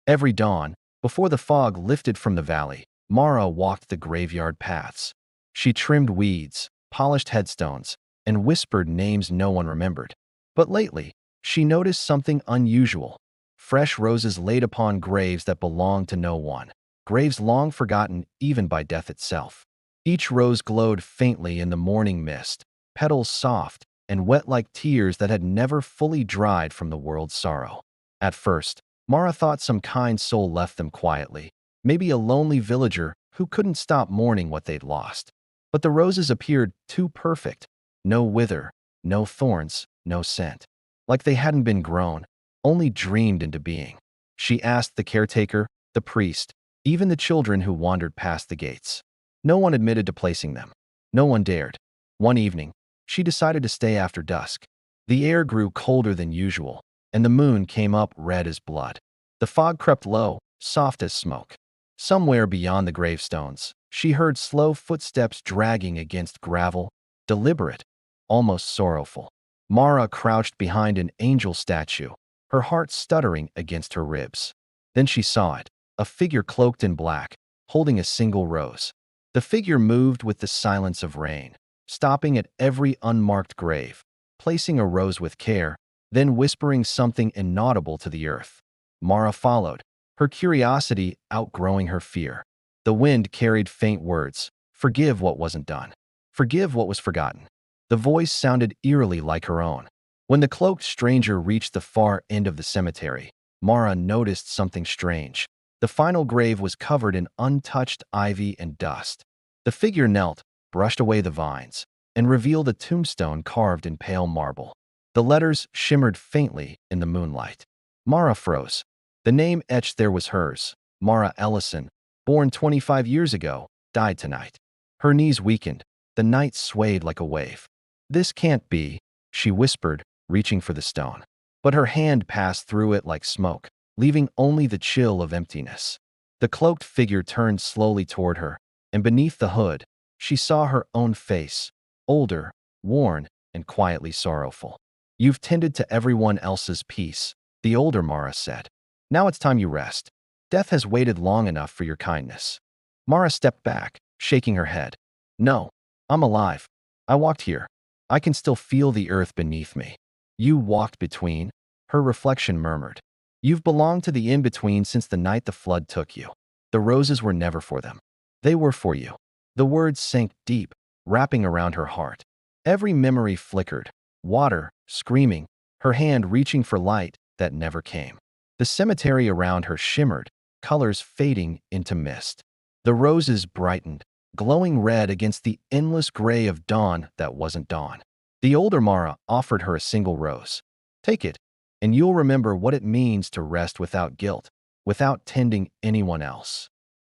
Every dawn, before the fog lifted from the valley, Mara walked the graveyard paths. She trimmed weeds, polished headstones, and whispered names no one remembered. But lately, she noticed something unusual. Fresh roses laid upon graves that belonged to no one, graves long forgotten even by death itself. Each rose glowed faintly in the morning mist, petals soft and wet like tears that had never fully dried from the world's sorrow. At first, Mara thought some kind soul left them quietly, maybe a lonely villager who couldn't stop mourning what they'd lost. But the roses appeared too perfect. No wither, no thorns, no scent. Like they hadn't been grown, only dreamed into being. She asked the caretaker, the priest, even the children who wandered past the gates. No one admitted to placing them. No one dared. One evening, she decided to stay after dusk. The air grew colder than usual, and the moon came up red as blood. The fog crept low, soft as smoke. Somewhere beyond the gravestones, she heard slow footsteps dragging against gravel, deliberate, almost sorrowful. Mara crouched behind an angel statue, her heart stuttering against her ribs. Then she saw it, a figure cloaked in black, holding a single rose. The figure moved with the silence of rain, stopping at every unmarked grave, placing a rose with care, then whispering something inaudible to the earth. Mara followed, her curiosity outgrowing her fear. The wind carried faint words, "Forgive what wasn't done. Forgive what was forgotten." The voice sounded eerily like her own. When the cloaked stranger reached the far end of the cemetery, Mara noticed something strange. The final grave was covered in untouched ivy and dust. The figure knelt, brushed away the vines, and revealed a tombstone carved in pale marble. The letters shimmered faintly in the moonlight. Mara froze. The name etched there was hers, Mara Ellison, born 25 years ago, died tonight. Her knees weakened. The night swayed like a wave. "This can't be," she whispered, reaching for the stone. But her hand passed through it like smoke, leaving only the chill of emptiness. The cloaked figure turned slowly toward her, and beneath the hood, she saw her own face, older, worn, and quietly sorrowful. "You've tended to everyone else's peace," the older Mara said. "Now it's time you rest. Death has waited long enough for your kindness." Mara stepped back, shaking her head. "No, I'm alive. I walked here. I can still feel the earth beneath me." "You walked between," her reflection murmured. "You've belonged to the in-between since the night the flood took you. The roses were never for them. They were for you." The words sank deep, wrapping around her heart. Every memory flickered, water, screaming, her hand reaching for light that never came. The cemetery around her shimmered, colors fading into mist. The roses brightened, glowing red against the endless gray of dawn that wasn't dawn. The older Mara offered her a single rose. "Take it, and you'll remember what it means to rest without guilt, without tending anyone else."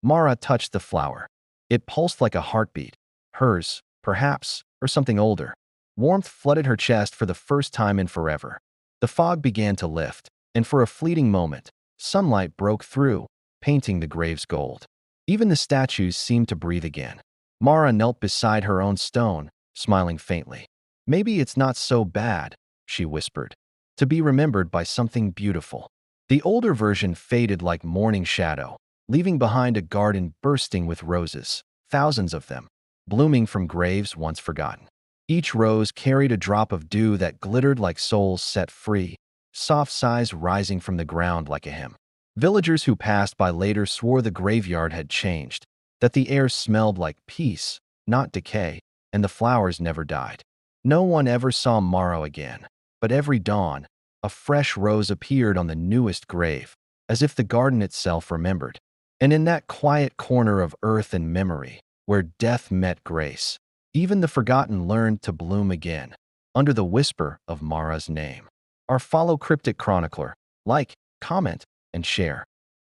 Mara touched the flower. It pulsed like a heartbeat, hers, perhaps, or something older. Warmth flooded her chest for the first time in forever. The fog began to lift, and for a fleeting moment, sunlight broke through, painting the graves gold. Even the statues seemed to breathe again. Mara knelt beside her own stone, smiling faintly. "Maybe it's not so bad," she whispered, "to be remembered by something beautiful." The older version faded like morning shadow, leaving behind a garden bursting with roses, thousands of them, blooming from graves once forgotten. Each rose carried a drop of dew that glittered like souls set free, soft sighs rising from the ground like a hymn. Villagers who passed by later swore the graveyard had changed, that the air smelled like peace, not decay, and the flowers never died. No one ever saw Mara again, but every dawn, a fresh rose appeared on the newest grave, as if the garden itself remembered. And in that quiet corner of earth and memory, where death met grace, even the forgotten learned to bloom again, under the whisper of Mara's name. Our follow Cryptic Chronicler. Like, comment, and share.